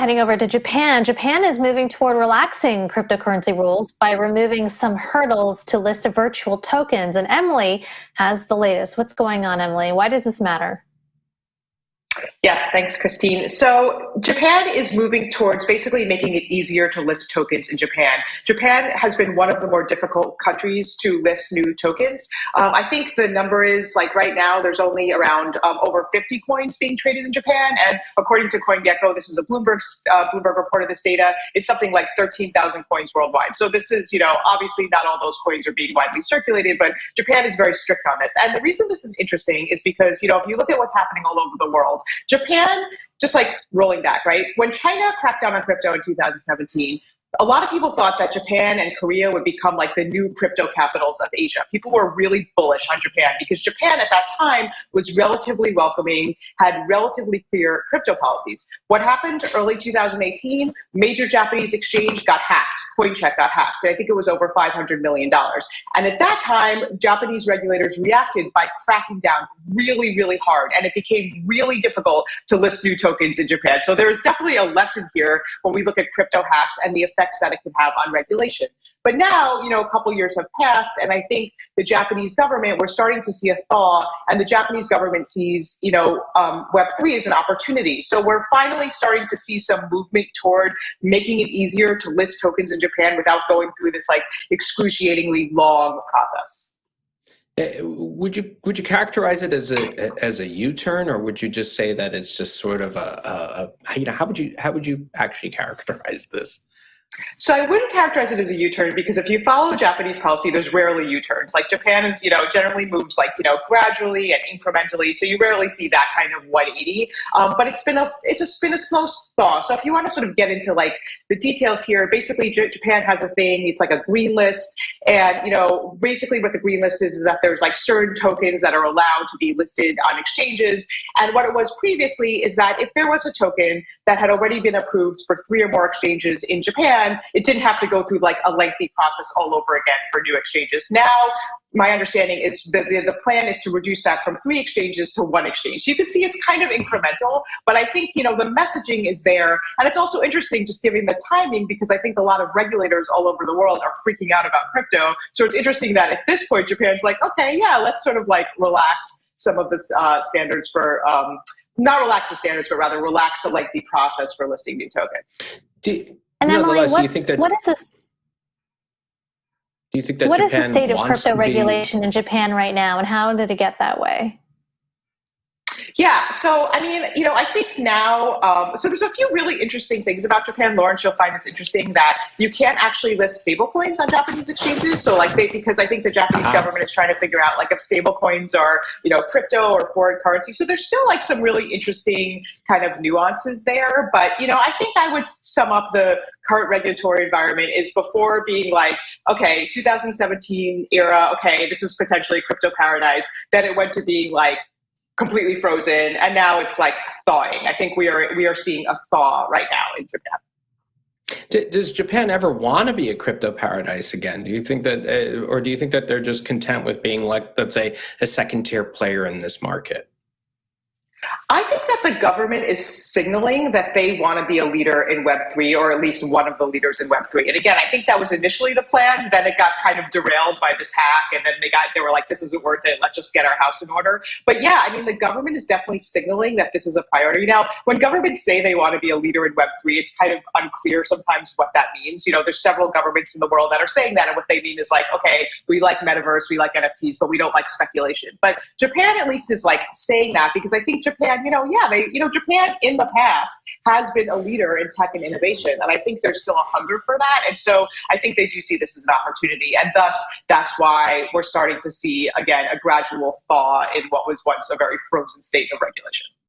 heading over to Japan. Japan is moving toward relaxing cryptocurrency rules by removing some hurdles to list virtual tokens. And Emily has the latest. What's going on, Emily? Why does this matter? Yes, thanks, Christine. So Japan is moving towards basically making it easier to list tokens in Japan. Japan has been one of the more difficult countries to list new tokens. I think the number is like right now there's only around over 50 coins being traded in Japan. And according to CoinDesk, this is a Bloomberg reported this data, it's something like 13,000 coins worldwide. So this is, obviously not all those coins are being widely circulated, but Japan is very strict on this. And the reason this is interesting is because, if you look at what's happening all over the world, Japan, just like rolling back, right? When China cracked down on crypto in 2017, a lot of people thought that Japan and Korea would become like the new crypto capitals of Asia. People were really bullish on Japan because Japan at that time was relatively welcoming, had relatively clear crypto policies. What happened early 2018? Major Japanese exchange got hacked. CoinCheck got hacked. I think it was over $500 million. And at that time, Japanese regulators reacted by cracking down really, really hard. And it became really difficult to list new tokens in Japan. So there is definitely a lesson here when we look at crypto hacks and the effects that it can have on regulation. But now, a couple years have passed, and I think the Japanese government, we're starting to see a thaw, and the Japanese government sees, Web3 as an opportunity. So we're finally starting to see some movement toward making it easier to list tokens in Japan without going through this excruciatingly long process. Would you characterize it as a U-turn, or would you just say that it's just sort of how would you actually characterize this? So I wouldn't characterize it as a U-turn because if you follow Japanese policy, there's rarely U-turns. Like Japan is, generally moves gradually and incrementally. So you rarely see that kind of 180. But it's been a slow thaw. So if you want to sort of get into the details here, basically Japan has a thing. It's like a green list, and basically what the green list is that there's certain tokens that are allowed to be listed on exchanges. And what it was previously is that if there was a token that had already been approved for 3 or more exchanges in Japan, it didn't have to go through a lengthy process all over again for new exchanges. Now, my understanding is that the plan is to reduce that from 3 exchanges to 1 exchange. You can see it's kind of incremental, but I think, the messaging is there. And it's also interesting just given the timing, because I think a lot of regulators all over the world are freaking out about crypto. So it's interesting that at this point, Japan's like, okay, yeah, let's sort of relax some of the standards for, not relax the standards, but rather relax the lengthy process for listing new tokens. And Emily, what is this? Do you think that what Japan is the state of wants crypto regulation in Japan right now, and how did it get that way? Yeah, so I mean, I think now, so there's a few really interesting things about Japan. Lawrence, you'll find this interesting that you can't actually list stablecoins on Japanese exchanges. So because I think the Japanese government is trying to figure out if stablecoins are, crypto or foreign currency. So there's still some really interesting kind of nuances there. But, I think I would sum up the current regulatory environment is before being okay, 2017 era, okay, this is potentially a crypto paradise. Then it went to being completely frozen, and now it's thawing. I think we are seeing a thaw right now in Japan. Does Japan ever want to be a crypto paradise again? Do you think that, or do you think that they're just content with being let's say, a second-tier player in this market? I think that the government is signaling that they want to be a leader in Web3, or at least one of the leaders in Web3. And again, I think that was initially the plan. Then it got kind of derailed by this hack, and then they were like, this isn't worth it. Let's just get our house in order. But yeah, I mean, the government is definitely signaling that this is a priority. Now, when governments say they want to be a leader in Web3, it's kind of unclear sometimes what that means. There's several governments in the world that are saying that, and what they mean is okay, we like metaverse, we like NFTs, but we don't like speculation. But Japan at least is saying that, because I think Japan, Japan in the past has been a leader in tech and innovation. And I think there's still a hunger for that. And so I think they do see this as an opportunity. And thus, that's why we're starting to see, again, a gradual thaw in what was once a very frozen state of regulation.